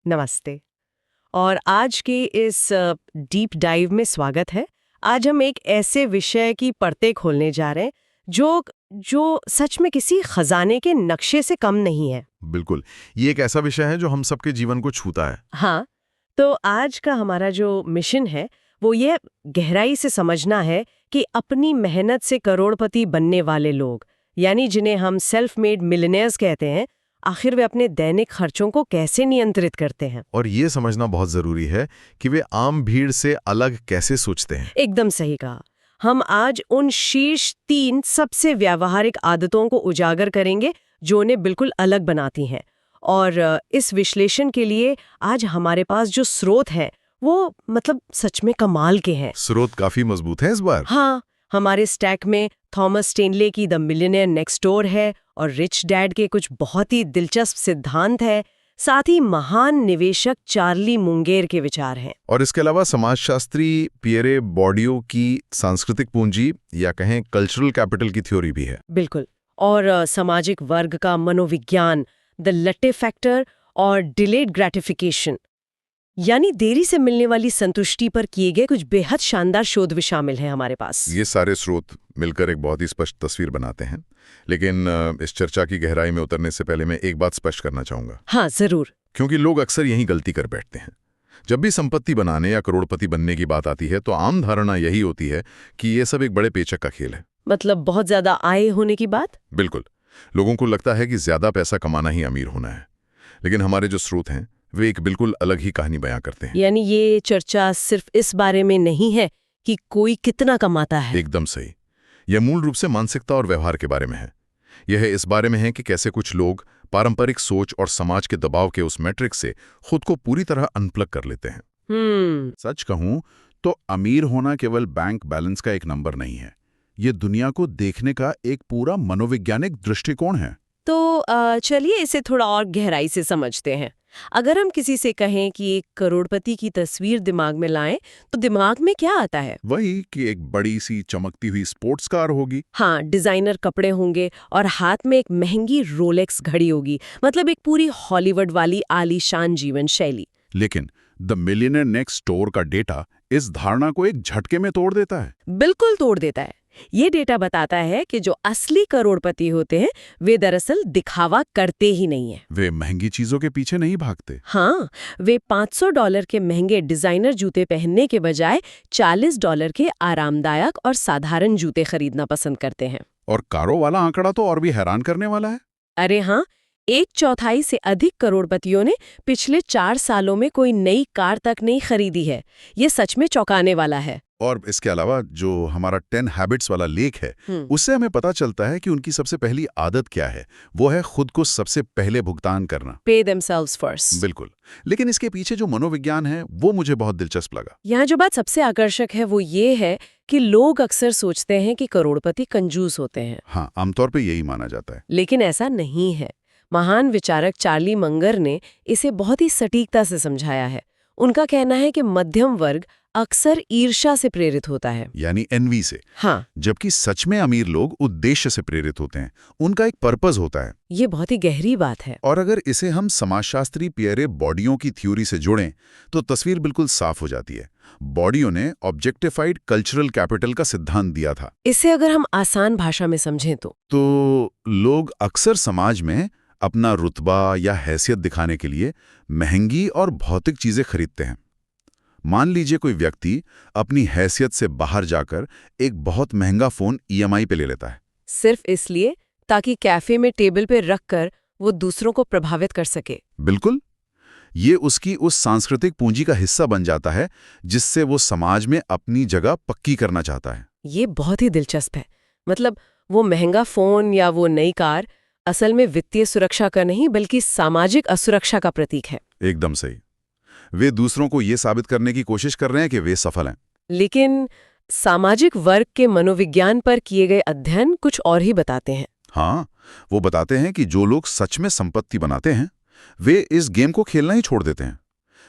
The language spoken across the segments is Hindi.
नमस्ते। और आज के इस डीप डाइव में स्वागत है। आज हम एक ऐसे विषय की परतें खोलने जा रहे हैं जो जो सच में किसी खजाने के नक्शे से कम नहीं है। बिल्कुल। ये एक ऐसा विषय है जो हम सबके जीवन को छूता है। हाँ, तो आज का हमारा जो मिशन है वो ये गहराई से समझना है कि अपनी मेहनत से करोड़पति बनने वाले लोग, यानी जिन्हें हम सेल्फ मेड मिलियनेयर्स कहते हैं, आखिर वे अपने दैनिक खर्चों को कैसे नियंत्रित करते हैं। और ये समझना बहुत जरूरी है कि वे आम भीड़ से अलग कैसे सोचते हैं। एकदम सही कहा। हम आज उन शीर्ष 3 सबसे व्यावहारिक आदतों को उजागर करेंगे जो उन्हें बिल्कुल अलग बनाती हैं। और इस विश्लेषण के लिए आज हमारे पास जो स्रोत हैं वो मतलब सच में कमाल के हैं। स्रोत काफी मजबूत है इस बार। हाँ, हमारे स्टैक में थॉमस स्टेनले की द मिलियनेयर नेक्स्ट डोर है और रिच डैड के कुछ बहुत ही दिलचस्प सिद्धांत है। साथ ही महान निवेशक चार्ली मुंगेर के विचार हैं। और इसके अलावा समाजशास्त्री पियरे बॉर्डियो की सांस्कृतिक पूंजी या कहें कल्चरल कैपिटल की थ्योरी भी है। बिल्कुल। और सामाजिक वर्ग का मनोविज्ञान, द लट्टे फैक्टर और डिलेड ग्रेटिफिकेशन, यानी देरी से मिलने वाली संतुष्टि पर किए गए कुछ बेहद शानदार शोध भी शामिल हैं हमारे पास। ये सारे स्रोत मिलकर एक बहुत ही स्पष्ट तस्वीर बनाते हैं। लेकिन इस चर्चा की गहराई में उतरने से पहले मैं एक बात स्पष्ट करना चाहूंगा। हाँ, जरूर। क्योंकि लोग अक्सर यही गलती कर बैठते हैं। जब भी संपत्ति बनाने या करोड़पति बनने की बात आती है तो आम धारणा यही होती है कि ये सब एक बड़े पेचक का खेल है। मतलब बहुत ज्यादा आय होने की बात। बिल्कुल। लोगों को लगता है कि ज्यादा पैसा कमाना ही अमीर होना है। लेकिन हमारे जो स्रोत हैं वे एक बिल्कुल अलग ही कहानी बयां करते हैं। यानी ये चर्चा सिर्फ इस बारे में नहीं है कि कोई कितना कमाता है। एकदम सही। यह मूल रूप से मानसिकता और व्यवहार के बारे में है। यह इस बारे में है कि कैसे कुछ लोग पारंपरिक सोच और समाज के दबाव के उस मैट्रिक्स से खुद को पूरी तरह अनप्लग कर लेते हैं। सच कहूं तो अमीर होना केवल बैंक बैलेंस का एक नंबर नहीं है। ये दुनिया को देखने का एक पूरा मनोवैज्ञानिक दृष्टिकोण है। तो चलिए इसे थोड़ा और गहराई से समझते हैं। अगर हम किसी से कहें कि एक करोड़पति की तस्वीर दिमाग में लाएं, तो दिमाग में क्या आता है? वही कि एक बड़ी सी चमकती हुई स्पोर्ट्स कार होगी। हाँ, डिजाइनर कपड़े होंगे और हाथ में एक महंगी रोलेक्स घड़ी होगी। मतलब एक पूरी हॉलीवुड वाली आलीशान जीवन शैली। लेकिन द मिलियनेयर नेक्स्ट डोर का डेटा इस धारणा को एक झटके में तोड़ देता है। बिल्कुल तोड़ देता है। ये डेटा बताता है कि जो असली करोड़पति होते हैं वे दरअसल दिखावा करते ही नहीं है। वे महंगी चीजों के पीछे नहीं भागते। हाँ, वे $500 के महंगे डिजाइनर जूते पहनने के बजाय $40 के आरामदायक और साधारण जूते खरीदना पसंद करते हैं। और कारों वाला आंकड़ा तो और भी हैरान करने वाला है। अरे हाँ, 1/4 से अधिक करोड़पतियों ने पिछले 4 सालों में कोई नई कार तक नहीं खरीदी है। ये सच में चौंकाने वाला है। और इसके अलावा जो हमारा 10 हैबिट्स वाला लेख है उससे हमें पता चलता है कि उनकी सबसे पहली आदत क्या है। वो है खुद को सबसे पहले भुगतान करना। Pay themselves first। बिल्कुल। लेकिन इसके पीछे जो मनोविज्ञान है वो मुझे बहुत दिलचस्प लगा। यहाँ जो बात सबसे आकर्षक है वो ये है कि लोग अक्सर सोचते हैं कि करोड़पति कंजूस होते हैं। हाँ, आमतौर पे यही माना जाता है। लेकिन ऐसा नहीं है। महान विचारक चार्ली मंगर ने इसे बहुत ही सटीकता से समझाया है। उनका कहना है कि मध्यम वर्ग अक्सर ईर्ष्या से प्रेरित होता है, यानी एनवी से। हाँ, जबकि सच में अमीर लोग उद्देश्य से प्रेरित होते हैं। उनका एक पर्पस होता है। ये बहुत ही गहरी बात है। और अगर इसे हम समाजशास्त्री पियरे बॉर्डियो की थ्योरी से जोड़ें तो तस्वीर बिल्कुल साफ हो जाती है। बॉर्डियो ने ऑब्जेक्टिफाइड कल्चरल कैपिटल का सिद्धांत दिया था। इसे अगर हम आसान भाषा में समझें तो लोग अक्सर समाज में अपना रुतबा या हैसियत दिखाने के लिए महंगी और भौतिक चीजें खरीदते हैं। मान लीजिए कोई व्यक्ति अपनी हैसियत से बाहर जाकर एक बहुत महंगा फोन ईएमआई पे ले लेता है, सिर्फ इसलिए ताकि कैफे में टेबल पे रखकर वो दूसरों को प्रभावित कर सके। बिल्कुल। ये उसकी उस सांस्कृतिक पूंजी का हिस्सा बन जाता है जिससे वो समाज में अपनी जगह पक्की करना चाहता है। ये बहुत ही दिलचस्प है। मतलब वो महंगा फोन या वो नई कार असल में वित्तीय सुरक्षा का नहीं बल्कि सामाजिक असुरक्षा का प्रतीक है। एकदम सही। वे दूसरों को ये साबित करने की कोशिश कर रहे हैं कि वे सफल हैं। लेकिन सामाजिक वर्ग के मनोविज्ञान पर किए गए अध्ययन कुछ और ही बताते हैं। हाँ, वो बताते हैं कि जो लोग सच में संपत्ति बनाते हैं वे इस गेम को खेलना ही छोड़ देते हैं।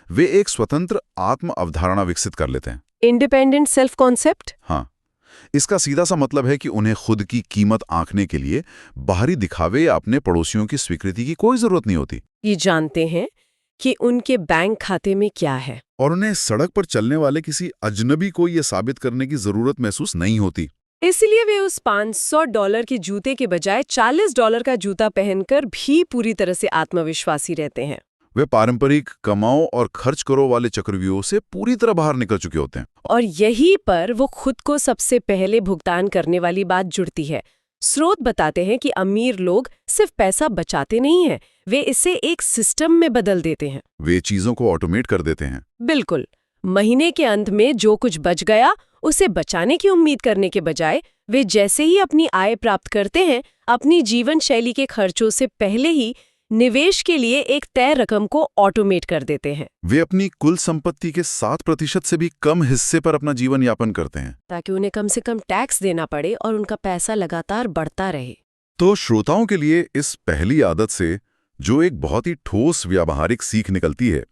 वे एक स्वतंत्र आत्म अवधारणा विकसित कर लेते हैं। Independent self concept. हाँ, इसका सीधा सा मतलब है कि उन्हें खुद की कीमत आंकने के लिए बाहरी दिखावे या अपने पड़ोसियों की स्वीकृति की कोई जरूरत नहीं होती। ये जानते हैं कि उनके बैंक खाते में क्या है। और उन्हें सड़क पर चलने वाले किसी अजनबी को ये साबित करने की जरूरत महसूस नहीं होती। इसलिए वे उस $500 के जूते के बजाय $40 का जूता पहनकर भी पूरी तरह से आत्मविश्वासी रहते हैं। वे पारंपरिक कमाओ और खर्च करो वाले चक्रव्यूह से पूरी तरह बाहर निकल चुके होते हैं। और यहीं पर वो खुद को सबसे पहले भुगतान करने वाली बात जुड़ती है। स्रोत बताते हैं कि अमीर लोग सिर्फ पैसा बचाते नहीं हैं, वे इसे एक सिस्टम में बदल देते हैं। वे चीजों को ऑटोमेट कर देते हैं। बिल्कुल। महीने के अंत में जो कुछ बच गया उसे बचाने की उम्मीद करने के बजाय वे जैसे ही अपनी आय प्राप्त करते हैं, अपनी जीवन शैली के खर्चों से पहले ही निवेश के लिए एक तय रकम को ऑटोमेट कर देते हैं। वे अपनी कुल संपत्ति के 7% से भी कम हिस्से पर अपना जीवन यापन करते हैं, ताकि उन्हें कम से कम टैक्स देना पड़े और उनका पैसा लगातार बढ़ता रहे। तो श्रोताओं के लिए इस पहली आदत से जो एक बहुत ही ठोस व्यावहारिक सीख निकलती है,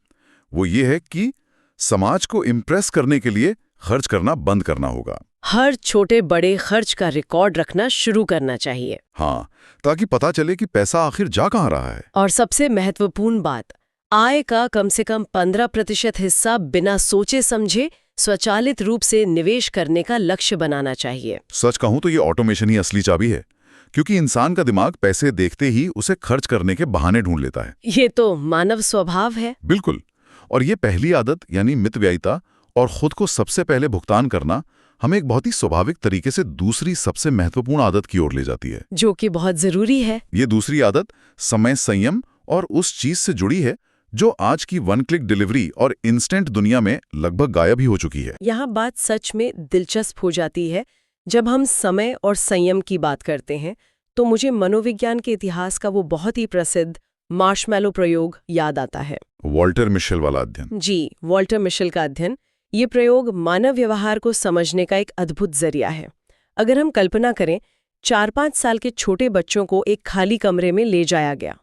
वो ये है कि समाज को इम्प्रेस करने के लिए खर्च करना बंद करना होगा। हर छोटे बड़े खर्च का रिकॉर्ड रखना शुरू करना चाहिए। हाँ, ताकि पता चले कि पैसा आखिर जा कहाँ रहा है। और सबसे महत्वपूर्ण बात, आय का कम से कम 15% हिस्सा बिना सोचे समझे स्वचालित रूप से निवेश करने का लक्ष्य बनाना चाहिए। सच कहूं तो ये ऑटोमेशन ही असली चाबी है, क्योंकि इंसान का दिमाग पैसे देखते ही उसे खर्च करने के बहाने ढूंढ लेता है। ये तो मानव स्वभाव है। बिल्कुल। और ये पहली आदत यानी मितव्ययिता और खुद को सबसे पहले भुगतान करना हमें एक बहुत ही स्वाभाविक तरीके से दूसरी सबसे महत्वपूर्ण आदत की ओर ले जाती है, जो कि बहुत जरूरी है। ये दूसरी आदत समय संयम और उस चीज से जुड़ी है जो आज की वन क्लिक डिलीवरी और इंस्टेंट दुनिया में लगभग गायब ही हो चुकी है। यहाँ बात सच में दिलचस्प हो जाती है। जब हम समय और संयम की बात करते हैं तो मुझे मनोविज्ञान के इतिहास का वो बहुत ही प्रसिद्ध मार्शमैलो प्रयोग याद आता है। वॉल्टर मिशेल वाला अध्ययन। जी, वॉल्टर मिशेल का अध्ययन। ये प्रयोग मानव व्यवहार को समझने का एक अद्भुत जरिया है। अगर हम कल्पना करें, 4-5 साल के छोटे बच्चों को एक खाली कमरे में ले जाया गया।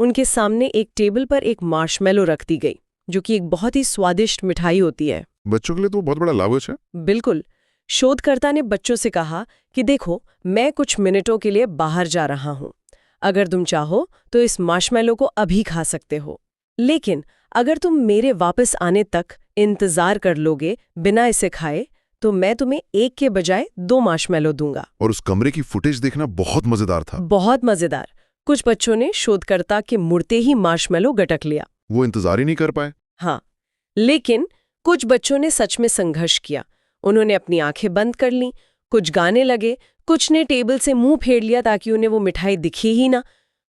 उनके सामने एक टेबल पर एक मार्शमैलो रख दी गई, जो कि एक बहुत ही स्वादिष्ट मिठाई होती है। बच्चों के लिए तो बहुत बड़ा लालच है। बिल्कुल। शोधकर्ता ने बच्चों से कहा कि देखो, मैं कुछ मिनटों के लिए बाहर जा रहा हूं। अगर तुम चाहो तो इस मार्शमैलो को अभी खा सकते हो, लेकिन अगर तुम मेरे वापस आने तक इंतजार कर लोगे बिना इसे खाए, तो मैं तुम्हें एक के बजाय 2 मार्शमैलो दूंगा। और उस कमरे की फुटेज देखना बहुत मजेदार था। बहुत मजेदार। कुछ बच्चों ने शोधकर्ता के मुड़ते ही मार्शमैलो गटक लिया। वो इंतजार ही नहीं कर पाए। हाँ, लेकिन कुछ बच्चों ने सच में संघर्ष किया। उन्होंने अपनी आंखें बंद कर लीं, कुछ गाने लगे, कुछ ने टेबल से मुंह फेर लिया ताकि उन्हें वो मिठाई दिखे ही ना।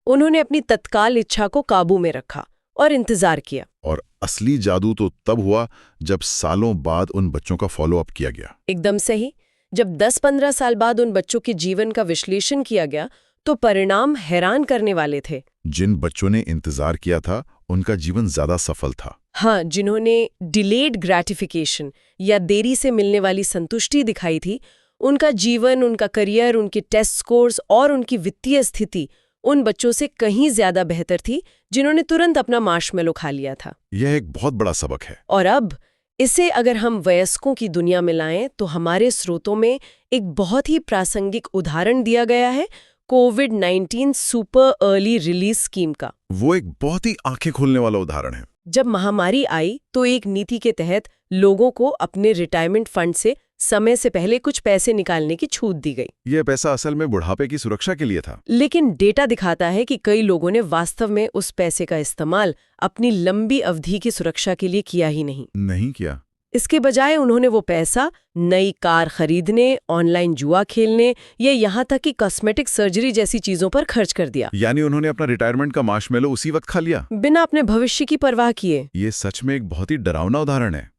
उन्होंने अपनी तत्काल इच्छा को काबू में रखा और इंतजार किया। और असली जादू तो तब हुआ जब सालों बाद उन बच्चों का फॉलोअप किया गया। एकदम सही। जब 10-15 साल बाद उन बच्चों के जीवन का विश्लेषण किया गया तो परिणाम हैरान करने वाले थे। जिन बच्चों ने इंतजार किया था उनका जीवन ज्यादा सफल था। हाँ, जिन्होंने डिलेड ग्रैटिफिकेशन या देरी से मिलने वाली संतुष्टि दिखाई थी, उनका जीवन, उनका करियर, उनके टेस्ट स्कोर्स और उनकी वित्तीय स्थिति उन बच्चों से कहीं ज्यादा बेहतर थी जिन्होंने तुरंत अपना मार्शमैलो खा लिया था। यह एक बहुत बड़ा सबक है। और अब इसे अगर हम वयस्कों की दुनिया में लाएं तो हमारे स्रोतों में एक बहुत ही प्रासंगिक उदाहरण दिया गया है कोविड-19 सुपर अर्ली रिलीज स्कीम का। वो एक बहुत ही आंखें खोलने वाला उदाहरण है। जब महामारी आई तो एक नीति के तहत लोगों को अपने रिटायरमेंट फंड से समय से पहले कुछ पैसे निकालने की छूट दी गई। यह पैसा असल में बुढ़ापे की सुरक्षा के लिए था। लेकिन डेटा दिखाता है कि कई लोगों ने वास्तव में उस पैसे का इस्तेमाल अपनी लंबी अवधि की सुरक्षा के लिए किया ही नहीं किया। इसके बजाय उन्होंने वो पैसा नई कार खरीदने, ऑनलाइन जुआ खेलने या यहाँ तक कि कॉस्मेटिक सर्जरी जैसी चीजों पर खर्च कर दिया। यानी उन्होंने अपना रिटायरमेंट का मार्शमैलो उसी वक्त खा लिया, बिना अपने भविष्य की परवाह किए। ये सच में एक बहुत ही डरावना उदाहरण है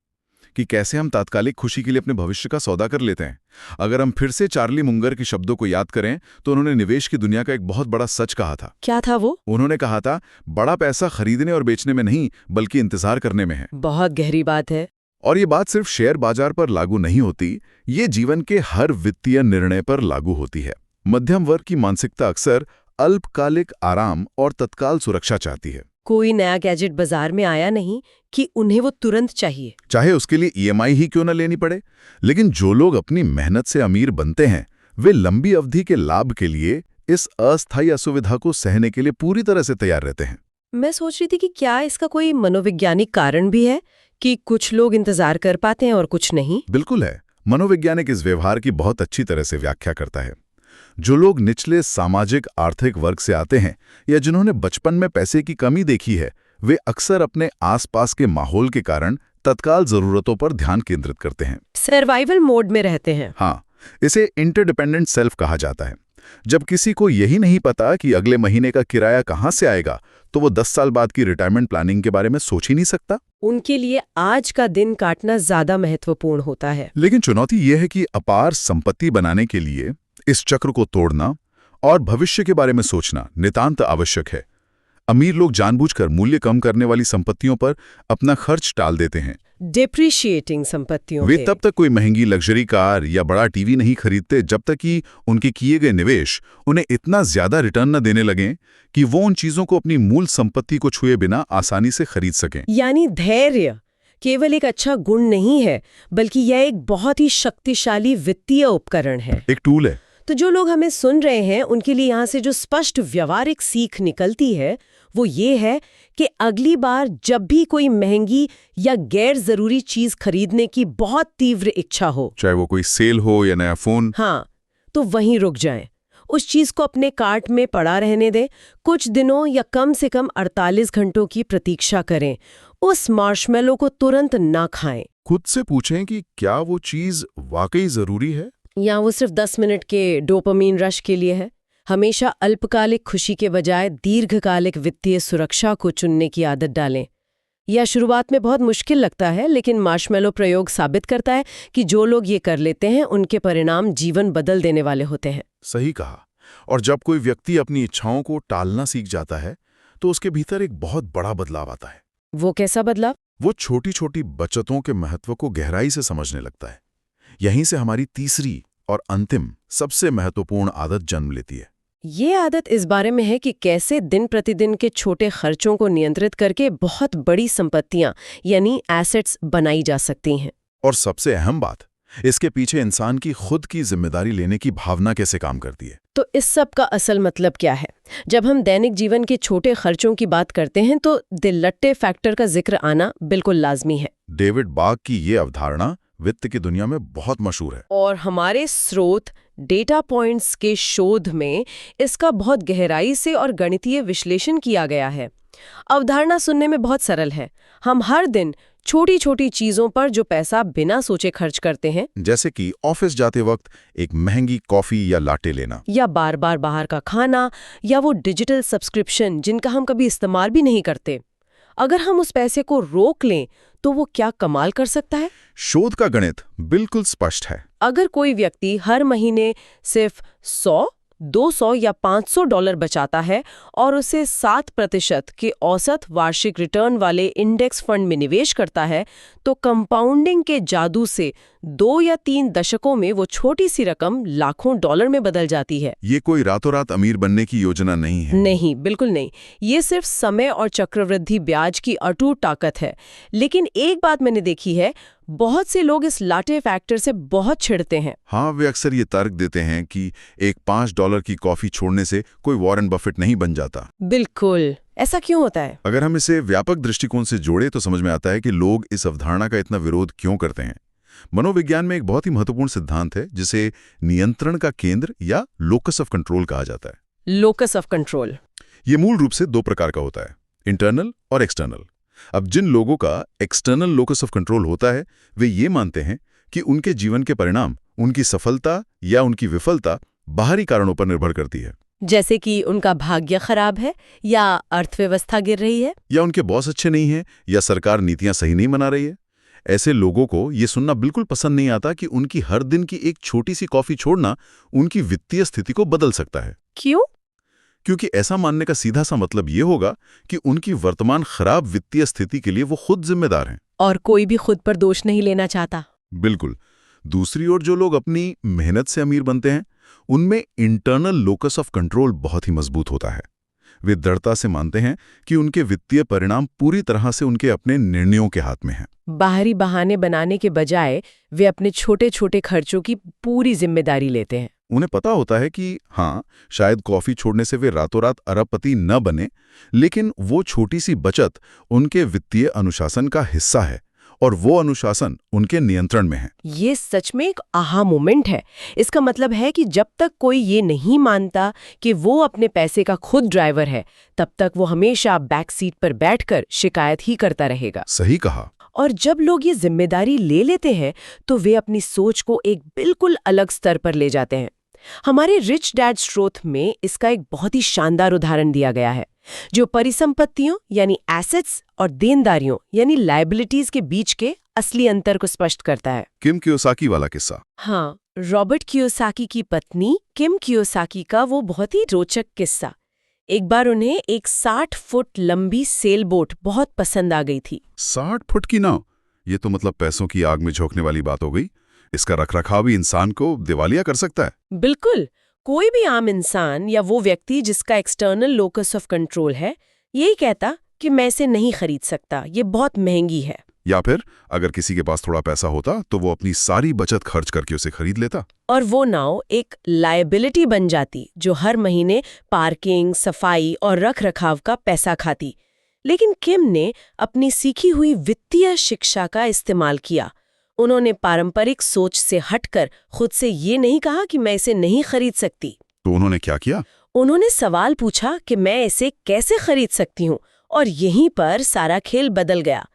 कि कैसे हम तात्कालिक खुशी के लिए अपने भविष्य का सौदा कर लेते हैं। अगर हम फिर से चार्ली मुंगर के शब्दों को याद करें तो उन्होंने निवेश की दुनिया का एक बहुत बड़ा सच कहा था। क्या था वो? उन्होंने कहा था, बड़ा पैसा खरीदने और बेचने में नहीं बल्कि इंतजार करने में है। बहुत गहरी बात है। और ये बात सिर्फ शेयर बाजार पर लागू नहीं होती, ये जीवन के हर वित्तीय निर्णय पर लागू होती है। मध्यम वर्ग की मानसिकता अक्सर अल्पकालिक आराम और तत्काल सुरक्षा चाहती है। कोई नया गैजेट बाजार में आया नहीं कि उन्हें वो तुरंत चाहिए, चाहे उसके लिए ईएमआई ही क्यों न लेनी पड़े। लेकिन जो लोग अपनी मेहनत से अमीर बनते हैं, वे लंबी अवधि के लाभ के लिए इस अस्थायी असुविधा को सहने के लिए पूरी तरह से तैयार रहते हैं। मैं सोच रही थी कि क्या इसका कोई मनोवैज्ञानिक कारण भी है कि कुछ लोग इंतजार कर पाते हैं और कुछ नहीं। बिल्कुल है। मनोवैज्ञानिक इस व्यवहार की बहुत अच्छी तरह से व्याख्या करता है। जो लोग निचले सामाजिक आर्थिक वर्ग से आते हैं या जिन्होंने बचपन में पैसे की कमी देखी है, वे अक्सर अपने आसपास के माहौल के कारण तत्काल जरूरतों पर ध्यान केंद्रित करते हैं। सर्वाइवल मोड में रहते हैं। हाँ, इसे इंटरडिपेंडेंट सेल्फ कहा जाता है। जब किसी को यही नहीं पता कि अगले महीने का किराया कहाँ से आएगा, तो वो 10 साल बाद की रिटायरमेंट प्लानिंग के बारे में सोच ही नहीं सकता। उनके लिए आज का दिन काटना ज्यादा महत्वपूर्ण होता है। लेकिन चुनौती यह है कि अपार संपत्ति बनाने के लिए इस चक्र को तोड़ना और भविष्य के बारे में सोचना नितांत आवश्यक है। अमीर लोग जानबूझकर मूल्य कम करने वाली संपत्तियों पर अपना खर्च टाल देते हैं। डिप्रिशिएटिंग संपत्तियों वे के। तब तक कोई महंगी लग्जरी कार या बड़ा टीवी नहीं खरीदते जब तक कि उनके किए गए निवेश उन्हें इतना ज्यादा रिटर्न न देने लगें कि वो उन चीजों को अपनी मूल संपत्ति को छुए बिना आसानी से खरीद सकें। यानी धैर्य केवल एक अच्छा गुण नहीं है, बल्कि यह एक बहुत ही शक्तिशाली वित्तीय उपकरण है, एक टूल है। तो जो लोग हमें सुन रहे हैं उनके लिए यहाँ से जो स्पष्ट व्यवहारिक सीख निकलती है वो ये है कि अगली बार जब भी कोई महंगी या गैर जरूरी चीज खरीदने की बहुत तीव्र इच्छा हो, चाहे वो कोई सेल हो या नया फोन, हाँ, तो वहीं रुक जाएं। उस चीज को अपने कार्ट में पड़ा रहने दें, कुछ दिनों या कम से कम 48 घंटों की प्रतीक्षा करें। उस मार्शमेलो को तुरंत ना खाएं। खुद से पूछें कि क्या वो चीज वाकई जरूरी है या वो सिर्फ 10 मिनट के डोपामीन रश के लिए है। हमेशा अल्पकालिक खुशी के बजाय दीर्घकालिक वित्तीय सुरक्षा को चुनने की आदत डालें। यह शुरुआत में बहुत मुश्किल लगता है, लेकिन मार्शमेलो प्रयोग साबित करता है कि जो लोग ये कर लेते हैं उनके परिणाम जीवन बदल देने वाले होते हैं। सही कहा। और जब कोई व्यक्ति अपनी इच्छाओं को टालना सीख जाता है तो उसके भीतर एक बहुत बड़ा बदलाव आता है। वो कैसा बदलाव? वो छोटी छोटी बचतों के महत्व को गहराई से समझने लगता है। यहीं से हमारी तीसरी और अंतिम सबसे महत्वपूर्ण आदत जन्म लेती है। ये आदत इस बारे में है कि कैसे दिन प्रतिदिन के छोटे खर्चों को नियंत्रित करके बहुत बड़ी संपत्तियां यानी एसेट्स बनाई जा सकती हैं। और सबसे अहम बात, इसके पीछे इंसान की खुद की जिम्मेदारी लेने की भावना कैसे काम करती है। तो इस सब का असल मतलब क्या है? जब हम दैनिक जीवन के छोटे खर्चों की बात करते हैं तो दिल-लट्टे फैक्टर का जिक्र आना बिल्कुल लाजमी है। डेविड बाग की ये अवधारणा वित्त की दुनिया में बहुत मशहूर है। और हमारे स्रोत डेटा पॉइंट्स के शोध में इसका बहुत गहराई से और गणितीय विश्लेषण किया गया है। अवधारणा सुनने में बहुत सरल है। हम हर दिन छोटी छोटी चीजों पर जो पैसा बिना सोचे खर्च करते हैं, जैसे कि ऑफिस जाते वक्त एक महंगी कॉफी या लाटे लेना, या बार बार बाहर का खाना, या वो डिजिटल सब्सक्रिप्शन जिनका हम कभी इस्तेमाल भी नहीं करते, अगर हम उस पैसे को रोक लें तो वो क्या कमाल कर सकता है। शोध का गणित बिल्कुल स्पष्ट है। अगर कोई व्यक्ति हर महीने सिर्फ 100, 200 या $500 बचाता है और उसे 7% के औसत वार्षिक रिटर्न वाले इंडेक्स फंड में निवेश करता है, तो कंपाउंडिंग के जादू से 2 या 3 दशकों में वो छोटी सी रकम लाखों डॉलर में बदल जाती है। ये कोई रातों रात अमीर बनने की योजना नहीं है। नहीं, बिल्कुल नहीं। ये सिर्फ समय और चक्रवृद्धि ब्याज की अटूट ताकत है। लेकिन एक बात मैंने देखी है, बहुत से लोग इस लाटे फैक्टर से बहुत छिड़ते हैं। हाँ, वे अक्सर ये तर्क देते हैं कि एक $5 की कॉफी छोड़ने से कोई वॉरेन बफेट नहीं बन जाता। बिल्कुल, ऐसा क्यों होता है? अगर हम इसे व्यापक दृष्टिकोण से जोड़े तो समझ में आता है कि लोग इस अवधारणा का इतना विरोध क्यों करते हैं। मनोविज्ञान में एक बहुत ही महत्वपूर्ण सिद्धांत है जिसे नियंत्रण का केंद्र या लोकस ऑफ कंट्रोल कहा जाता है। Locus of control. ये मूल रूप से 2 प्रकार का होता है, इंटरनल और एक्सटर्नल। अब जिन लोगों का एक्सटर्नल लोकस ऑफ कंट्रोल होता है, वे ये मानते हैं कि उनके जीवन के परिणाम, उनकी सफलता या उनकी विफलता बाहरी कारणों पर निर्भर करती है। जैसे कि उनका भाग्य खराब है, या अर्थव्यवस्था गिर रही है, या उनके बॉस अच्छे नहीं हैं, या सरकार नीतियां सही नहीं बना रही है। ऐसे लोगों को ये सुनना बिल्कुल पसंद नहीं आता कि उनकी हर दिन की एक छोटी सी कॉफी छोड़ना उनकी वित्तीय स्थिति को बदल सकता है। क्यों? क्योंकि ऐसा मानने का सीधा सा मतलब ये होगा कि उनकी वर्तमान खराब वित्तीय स्थिति के लिए वो खुद जिम्मेदार हैं। और कोई भी खुद पर दोष नहीं लेना चाहता। बिल्कुल। दूसरी ओर जो लोग अपनी मेहनत से अमीर बनते हैं, उनमें इंटरनल लोकस ऑफ कंट्रोल बहुत ही मजबूत होता है। वे दृढ़ता से मानते हैं कि उनके वित्तीय परिणाम पूरी तरह से उनके अपने निर्णयों के हाथ में हैं। बाहरी बहाने बनाने के बजाय वे अपने छोटे छोटे खर्चों की पूरी जिम्मेदारी लेते हैं। उन्हें पता होता है कि हाँ, शायद कॉफी छोड़ने से वे रातों रात अरबपति न बने, लेकिन वो छोटी सी बचत उनके वित्तीय अनुशासन का हिस्सा है और वो अनुशासन उनके नियंत्रण में है। ये सच में एक आहा मोमेंट है। इसका मतलब है कि जब तक कोई ये नहीं मानता कि वो अपने पैसे का खुद ड्राइवर है, तब तक वो हमेशा बैक सीट पर बैठकर शिकायत ही करता रहेगा। सही कहा। और जब लोग ये जिम्मेदारी ले लेते हैं तो वे अपनी सोच को एक बिल्कुल अलग स्तर पर ले जाते हैं। हमारे रिच डैड स्रोत में इसका एक बहुत ही शानदार उदाहरण दिया गया है, जो परिसंपत्तियों यानी एसेट्स और देनदारियों यानी लायबिलिटीज के बीच के असली अंतर को स्पष्ट करता है। किम कियोसाकी वाला किस्सा। हाँ, रॉबर्ट कियोसाकी की पत्नी किम कियोसाकी का वो बहुत ही रोचक किस्सा। एक बार उन्हें एक 60 फुट लंबी सेल बोट बहुत पसंद आ गई थी। 60 फुट की नाव? ये तो मतलब पैसों की आग में झोंकने वाली बात हो गई। इसका रखरखाव भी इंसान को दिवालिया कर सकता है। बिल्कुल। कोई भी आम इंसान या वो व्यक्ति जिसका एक्सटर्नल लोकस ऑफ कंट्रोल है, यही कहता कि मैं इसे नहीं खरीद सकता, ये बहुत महंगी है। या फिर अगर किसी के पास थोड़ा पैसा होता तो वो अपनी सारी बचत खर्च करके उसे खरीद लेता। और वो नाव एक लायबिलिटी बन जाती जो हर महीने पार्किंग, सफाई और रखरखाव का पैसा खाती। लेकिन किम ने अपनी सीखी हुई वित्तीय शिक्षा का इस्तेमाल किया। उन्होंने पारंपरिक सोच से हटकर खुद से ये नहीं कहा कि मैं इसे नहीं खरीद सकती। तो उन्होंने क्या किया? उन्होंने सवाल पूछा कि मैं इसे कैसे खरीद सकती हूँ, और यहीं पर सारा खेल बदल गया।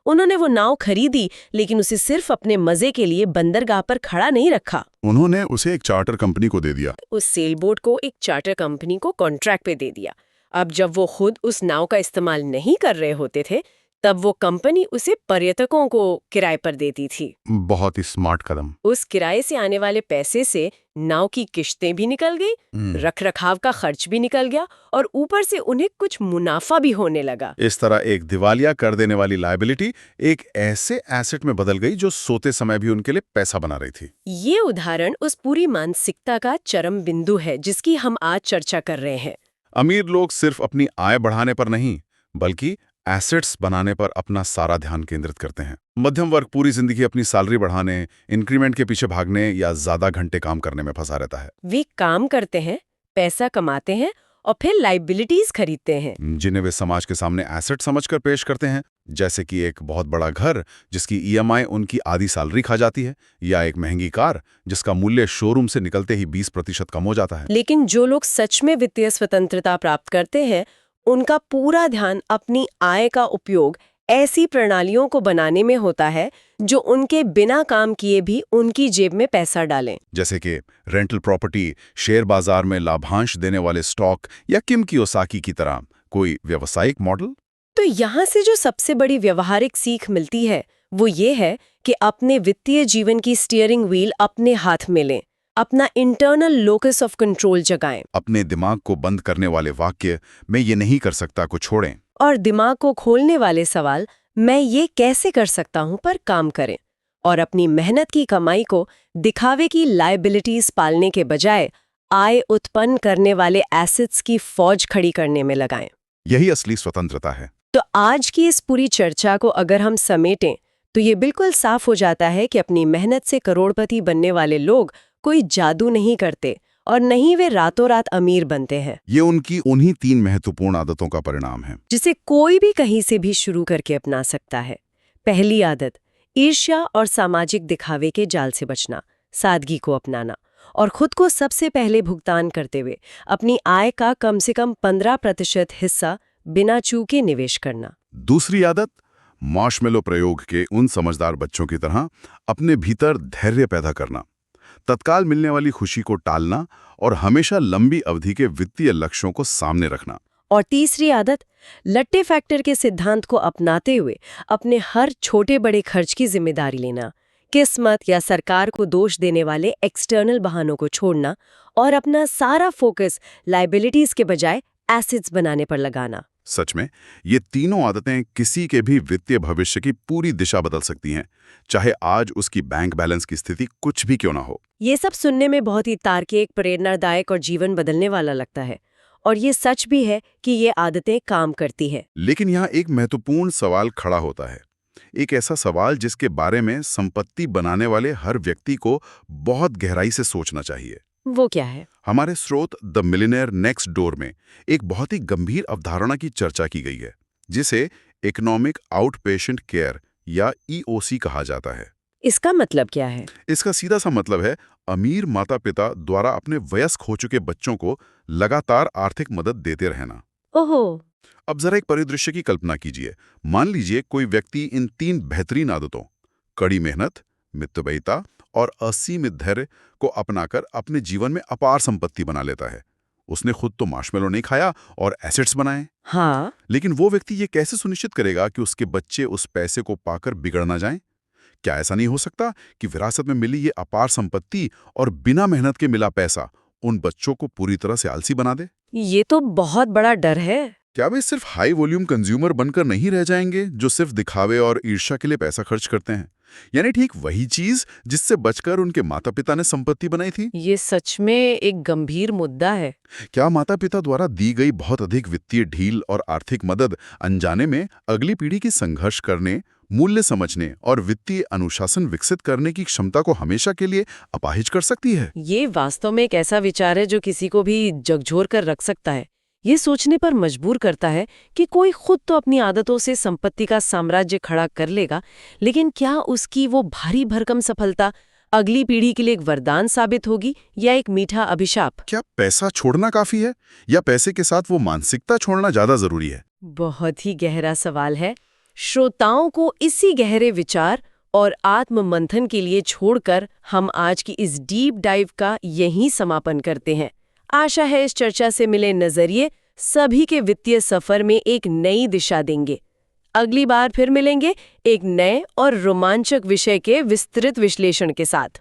उन्होंने वो नाव खरीदी, लेकिन उसे सिर्फ अपने मजे के लिए बंदरगाह पर खड़ा नहीं रखा। उन्होंने उसे एक चार्टर कंपनी को दे दिया। उस सेलबोट को एक चार्टर कंपनी को कॉन्ट्रैक्ट पे दे दिया। अब जब वो खुद उस नाव का इस्तेमाल नहीं कर रहे होते थे, तब वो कंपनी उसे पर्यटकों को किराए पर देती थी। बहुत ही स्मार्ट कदम। उस किराए से आने वाले पैसे से नाव की किश्तें भी निकल गई, रखरखाव का खर्च भी निकल गया, और ऊपर से उन्हें कुछ मुनाफा भी होने लगा। इस तरह एक दिवालिया कर देने वाली लायबिलिटी एक ऐसे एसेट में बदल गई जो सोते समय भी उनके लिए पैसा बना रही थी। ये उदाहरण उस पूरी मानसिकता का चरम बिंदु है जिसकी हम आज चर्चा कर रहे हैं। अमीर लोग सिर्फ अपनी आय बढ़ाने पर नहीं, बल्कि एसेट्स बनाने पर अपना सारा ध्यान केंद्रित करते हैं। मध्यम वर्ग पूरी जिंदगी अपनी सैलरी बढ़ाने, इंक्रीमेंट के पीछे भागने या ज्यादा घंटे काम करने में फंसा रहता है। वे काम करते हैं, पैसा कमाते हैं और फिर लाइबिलिटीज खरीदते हैं, जिन्हें वे समाज के सामने एसेट समझकर पेश करते हैं, जैसे कि एक बहुत बड़ा घर जिसकी ईएमआई उनकी आधी सैलरी खा जाती है, या एक महंगी कार जिसका मूल्य शोरूम से निकलते ही 20% कम हो जाता है। लेकिन जो लोग सच में वित्तीय स्वतंत्रता प्राप्त करते हैं, उनका पूरा ध्यान अपनी आय का उपयोग ऐसी प्रणालियों को बनाने में होता है जो उनके बिना काम किए भी उनकी जेब में पैसा डालें। जैसे कि रेंटल प्रॉपर्टी, शेयर बाजार में लाभांश देने वाले स्टॉक, या किम कियोसाकी की तरह कोई व्यावसायिक मॉडल। तो यहाँ से जो सबसे बड़ी व्यवहारिक सीख मिलती है वो ये है कि अपने वित्तीय जीवन की स्टीयरिंग व्हील अपने हाथ में लें, अपना इंटरनल लोकस ऑफ कंट्रोल जगाएं, अपने दिमाग को बंद करने वाले वाक्य मैं ये नहीं कर सकता को छोड़ें, और दिमाग को खोलने वाले सवाल मैं ये कैसे कर सकता हूं पर काम करें, और अपनी मेहनत की कमाई को दिखावे की लायबिलिटीज पालने के बजाय आय उत्पन्न करने वाले एसेट्स की फौज खड़ी करने में लगाएं। यही असली स्वतंत्रता है। तो आज की इस पूरी चर्चा को अगर हम समेटें तो ये बिल्कुल साफ हो जाता है कि अपनी मेहनत से करोड़पति बनने वाले लोग कोई जादू नहीं करते और नहीं वे रातों रात अमीर बनते हैं। ये उनकी उन्हीं 3 महत्वपूर्ण आदतों का परिणाम है, जिसे कोई भी कहीं से भी शुरू करके अपना सकता है। पहली आदत, ईर्ष्या और सामाजिक दिखावे के जाल से बचना, सादगी को अपनाना और खुद को सबसे पहले भुगतान करते हुए अपनी आय का कम से कम 15% हिस्सा बिना चूके निवेश करना। दूसरी आदत, मार्शमेलो प्रयोग के उन समझदार बच्चों की तरह अपने भीतर धैर्य पैदा करना, तत्काल मिलने वाली खुशी को टालना और हमेशा लंबी अवधि के वित्तीय लक्ष्यों को सामने रखना। और तीसरी आदत, लट्टे फैक्टर के सिद्धांत को अपनाते हुए अपने हर छोटे बड़े खर्च की जिम्मेदारी लेना, किस्मत या सरकार को दोष देने वाले एक्सटर्नल बहानों को छोड़ना और अपना सारा फोकस लायबिलिटीज के बजाय एसेट्स बनाने पर लगाना। सच में ये तीनों आदतें किसी के भी वित्तीय भविष्य की पूरी दिशा बदल सकती हैं, चाहे आज उसकी बैंक बैलेंस की स्थिति कुछ भी क्यों ना हो। ये सब सुनने में बहुत ही तार्किक, प्रेरणादायक और जीवन बदलने वाला लगता है, और ये सच भी है कि ये आदतें काम करती हैं। लेकिन यहाँ एक महत्वपूर्ण सवाल खड़ा होता है, एक ऐसा सवाल जिसके बारे में संपत्ति बनाने वाले हर व्यक्ति को बहुत गहराई से सोचना चाहिए। वो क्या है? हमारे स्रोत द मिलियनेयर नेक्स्ट डोर में एक बहुत ही गंभीर अवधारणा की चर्चा की गई है, जिसे इकोनॉमिक आउट पेशेंट केयर या ईओसी कहा जाता है। इसका मतलब क्या है? इसका सीधा सा मतलब है अमीर माता पिता द्वारा अपने वयस्क हो चुके बच्चों को लगातार आर्थिक मदद देते रहना। ओहो। अब जरा एक परिदृश्य की कल्पना कीजिए। मान लीजिए कोई व्यक्ति इन 3 बेहतरीन आदतों, कड़ी मेहनत, मितव्ययिता और असीमित धैर्य को अपनाकर अपने जीवन में अपार संपत्ति बना लेता है। उसने खुद तो मार्शमेलो नहीं खाया और एसेट्स बनाए। हाँ। लेकिन वो व्यक्ति ये कैसे सुनिश्चित करेगा कि उसके बच्चे उस पैसे को पाकर बिगड़ ना जाएं? क्या ऐसा नहीं हो सकता कि विरासत में मिली ये अपार संपत्ति और बिना मेहनत के मिला पैसा उन बच्चों को पूरी तरह से आलसी बना दे? ये तो बहुत बड़ा डर है। क्या वे सिर्फ हाई वॉल्यूम कंज्यूमर बनकर नहीं रह जाएंगे जो सिर्फ दिखावे और ईर्ष्या के लिए पैसा खर्च करते हैं? यानी ठीक वही चीज जिससे बचकर उनके माता पिता ने संपत्ति बनाई थी। ये सच में एक गंभीर मुद्दा है। क्या माता पिता द्वारा दी गई बहुत अधिक वित्तीय ढील और आर्थिक मदद अनजाने में अगली पीढ़ी की संघर्ष करने, मूल्य समझने और वित्तीय अनुशासन विकसित करने की क्षमता को हमेशा के लिए अपाहिज कर सकती है? ये वास्तव में एक ऐसा विचार है जो किसी को भी झकझोर कर रख सकता है। ये सोचने पर मजबूर करता है कि कोई खुद तो अपनी आदतों से संपत्ति का साम्राज्य खड़ा कर लेगा, लेकिन क्या उसकी वो भारी भरकम सफलता अगली पीढ़ी के लिए एक वरदान साबित होगी या एक मीठा अभिशाप? क्या पैसा छोड़ना काफी है या पैसे के साथ वो मानसिकता छोड़ना ज्यादा जरूरी है? बहुत ही गहरा सवाल है। श्रोताओं को इसी गहरे विचार और आत्म मंथन के लिए छोड़कर हम आज की इस डीप डाइव का यहीं समापन करते हैं। आशा है इस चर्चा से मिले नजरिए सभी के वित्तीय सफर में एक नई दिशा देंगे। अगली बार फिर मिलेंगे एक नए और रोमांचक विषय के विस्तृत विश्लेषण के साथ।